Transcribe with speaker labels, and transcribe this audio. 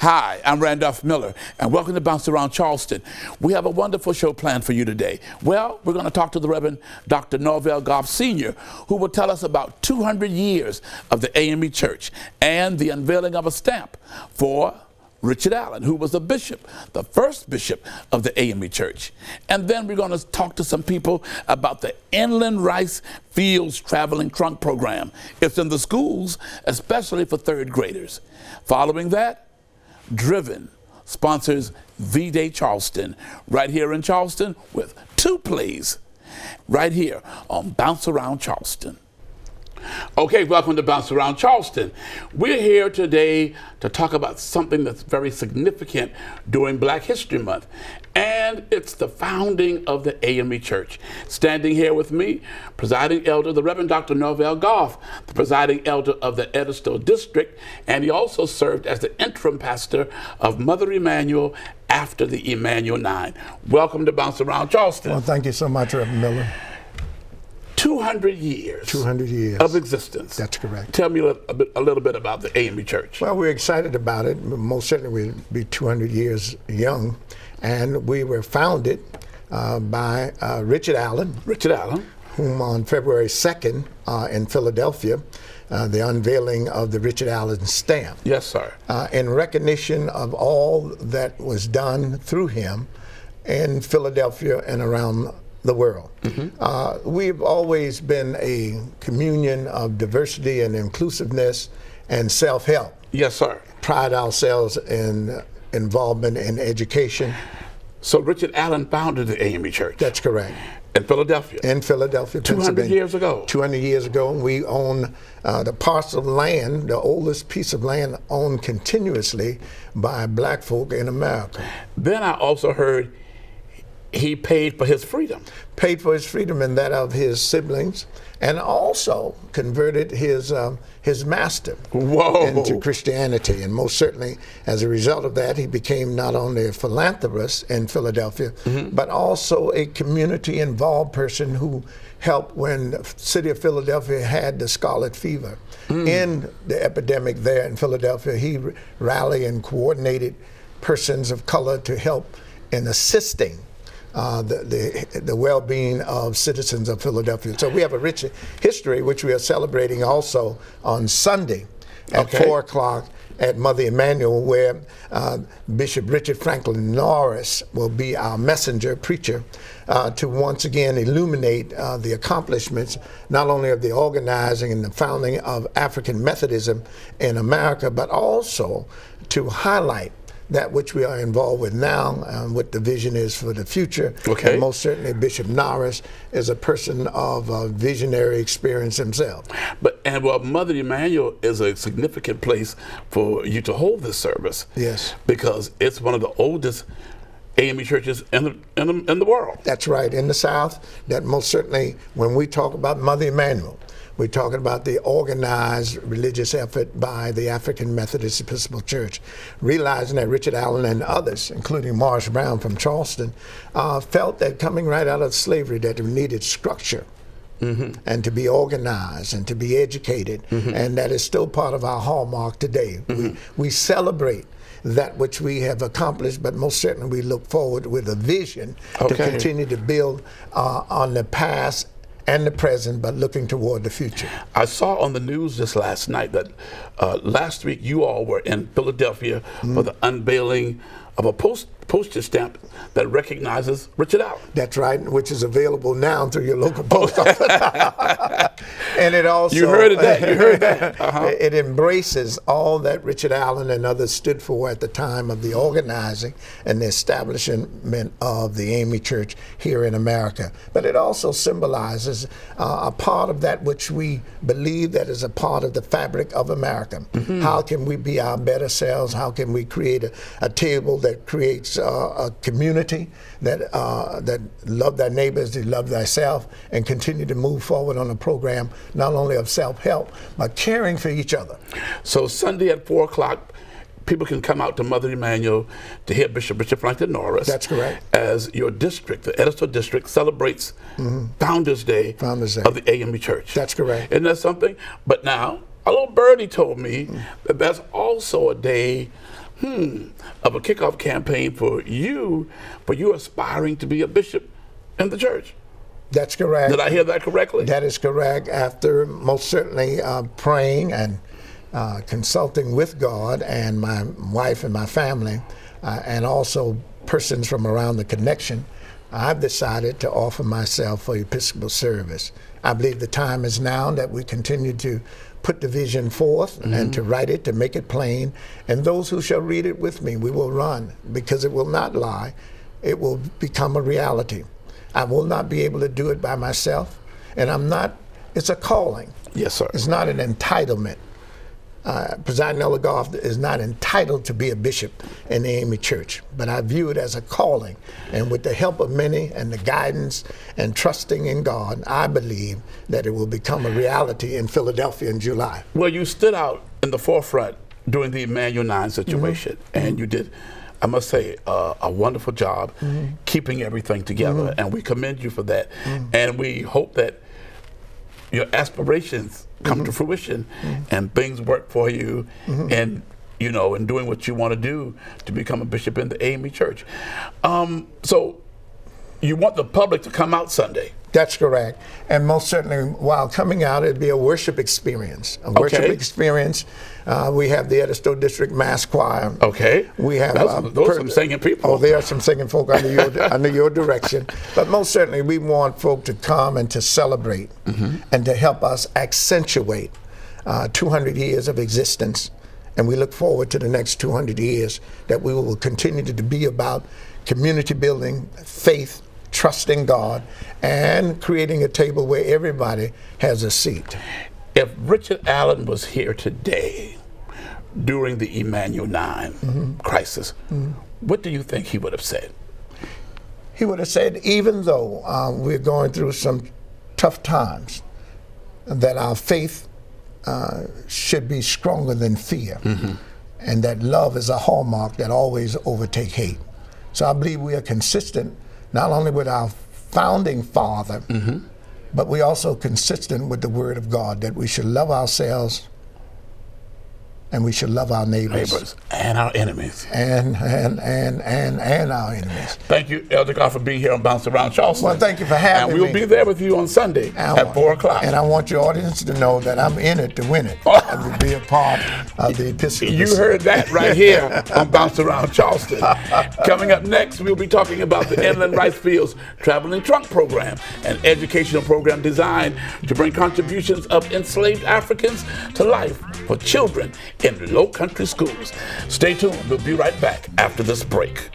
Speaker 1: Hi, I'm Randolph Miller, and welcome to Bounce Around Charleston. We have a wonderful show planned for you today. Well, we're going to talk to the Reverend Dr. Norvell Goff Sr., who will tell us about 200 years of the AME Church and the unveiling of a stamp for Richard Allen, who was the bishop, the first bishop of the AME Church. And then we're going to talk to some people about the Inland Rice Fields Traveling Trunk Program. It's in the schools, especially for third graders. Following that, Driven sponsors V-Day Charleston, right here in Charleston with 2 plays, right here on Bounce Around Charleston. Okay, welcome to Bounce Around Charleston. We're here today to talk about something that's very significant during Black History Month, and it's the founding of the AME Church. Standing here with me, presiding elder, the Reverend Dr. Norvell Goff, the presiding elder of the Edisto District, and he also served as the interim pastor of Mother Emanuel after the Emanuel 9. Welcome to Bounce Around Charleston.
Speaker 2: Well, thank you so much, Reverend Miller.
Speaker 1: 200 years.
Speaker 2: 200 years.
Speaker 1: Of existence.
Speaker 2: That's correct.
Speaker 1: Tell me a little bit about the AME Church.
Speaker 2: Well, we're excited about it. Most certainly we'll be 200 years young. And we were founded by Richard Allen.
Speaker 1: Richard Allen.
Speaker 2: Whom on February 2nd in Philadelphia, the unveiling of the Richard Allen stamp.
Speaker 1: Yes, sir.
Speaker 2: In recognition of all that was done through him in Philadelphia and around the world. Mm-hmm. We've always been a communion of diversity and inclusiveness and self-help.
Speaker 1: Yes, sir.
Speaker 2: Pride ourselves in involvement in education.
Speaker 1: So Richard Allen founded the AME Church.
Speaker 2: That's correct.
Speaker 1: In Philadelphia?
Speaker 2: In Philadelphia,
Speaker 1: 200 years ago?
Speaker 2: 200 years ago. We own the parcel of land, the oldest piece of land owned continuously by Black folk in America.
Speaker 1: Then I also heard he paid for his freedom.
Speaker 2: Paid for his freedom and that of his siblings, and also converted his master into Christianity. And most certainly, as a result of that, he became not only a philanthropist in Philadelphia, but also a community-involved person who helped when the city of Philadelphia had the scarlet fever. In the epidemic there in Philadelphia, he rallied and coordinated persons of color to help in assisting the well-being of citizens of Philadelphia. So we have a rich history, which we are celebrating also on Sunday at 4 o'clock at Mother Emanuel, where Bishop Richard Franklin Norris will be our messenger preacher to once again illuminate the accomplishments not only of the organizing and the founding of African Methodism in America, but also to highlight that which we are involved with now, and what the vision is for the future. And most certainly Bishop Norris is a person of visionary experience himself.
Speaker 1: Well, Mother Emanuel is a significant place for you to hold this service.
Speaker 2: Yes. Because
Speaker 1: it's one of the oldest AME churches in the world.
Speaker 2: That's right, in the South. That most certainly, when we talk about Mother Emanuel, we're talking about the organized religious effort by the African Methodist Episcopal Church, realizing that Richard Allen and others, including Morris Brown from Charleston, felt that coming right out of slavery that we needed structure and to be organized and to be educated, and that is still part of our hallmark today. We celebrate that which we have accomplished, but most certainly we look forward with a vision to continue to build on the past and the present, but looking toward the future.
Speaker 1: I saw on the news just last night that last week you all were in Philadelphia for the unveiling of a postage stamp that recognizes Richard Allen.
Speaker 2: That's right, which is available now through your local post office. And it also...
Speaker 1: You heard that. You heard that.
Speaker 2: It embraces all that Richard Allen and others stood for at the time of the organizing and the establishment of the AME Church here in America. But it also symbolizes a part of that which we believe that is a part of the fabric of America. How can we be our better selves? How can we create a table that creates a community that love thy neighbors, they love thyself, and continue to move forward on a program not only of self-help, but caring for each other.
Speaker 1: So Sunday at 4 o'clock, people can come out to Mother Emanuel to hear Bishop Richard Franklin Norris.
Speaker 2: That's correct.
Speaker 1: As your district, the Edisto District, celebrates Founders Day of the AME Church.
Speaker 2: That's correct.
Speaker 1: Isn't that something? But now, a little birdie told me that that's also a day of a kickoff campaign for you aspiring to be a bishop in the church.
Speaker 2: That's correct.
Speaker 1: Did I hear that correctly?
Speaker 2: That is correct. After most certainly praying and consulting with God and my wife and my family, and also persons from around the connection, I've decided to offer myself for Episcopal service. I believe the time is now that we continue to put the vision forth and to write it, to make it plain. And those who shall read it with me, we will run, because it will not lie. It will become a reality. I will not be able to do it by myself. And it's a calling.
Speaker 1: Yes, sir.
Speaker 2: It's not an entitlement. Presiding Elder Goff is not entitled to be a bishop in the AME Church, but I view it as a calling. And with the help of many and the guidance and trusting in God, I believe that it will become a reality in Philadelphia in July.
Speaker 1: Well, you stood out in the forefront during the Emmanuel 9 situation, and you did, I must say, a wonderful job keeping everything together, and we commend you for that. And we hope that your aspirations come to fruition and things work for you, and in doing what you want to do to become a bishop in the AME Church. So you want the public to come out Sunday?
Speaker 2: That's correct. And most certainly, while coming out, it'd be a worship experience. A worship experience. We have the Edisto District Mass Choir.
Speaker 1: Okay.
Speaker 2: We have
Speaker 1: those are some singing people.
Speaker 2: Oh, there are some singing folk under your direction. But most certainly, we want folk to come and to celebrate and to help us accentuate 200 years of existence. And we look forward to the next 200 years that we will continue to be about community building, faith, trusting God, and creating a table where everybody has a seat.
Speaker 1: If Richard Allen was here today during the Emmanuel 9 crisis, what do you think he would have said?
Speaker 2: He would have said, even though we're going through some tough times, that our faith should be stronger than fear, and that love is a hallmark that always overtakes hate. So I believe we are consistent not only with our founding father, but we also consistent with the Word of God, that we should love ourselves and we should love our neighbors.
Speaker 1: And our enemies.
Speaker 2: And our enemies.
Speaker 1: Thank you, Elder Goff, for being here on Bounce Around Charleston.
Speaker 2: Well, thank you for having me.
Speaker 1: And we'll be there with you on Sunday at 4 o'clock.
Speaker 2: And I want your audience to know that I'm in it to win it and to be a part of the Episcopal.
Speaker 1: You heard that right here on Bounce Around Charleston. Coming up next, we'll be talking about the Inland Rice Fields Traveling Trunk Program, an educational program designed to bring contributions of enslaved Africans to life for children in low country schools. Stay tuned. We'll be right back after this break.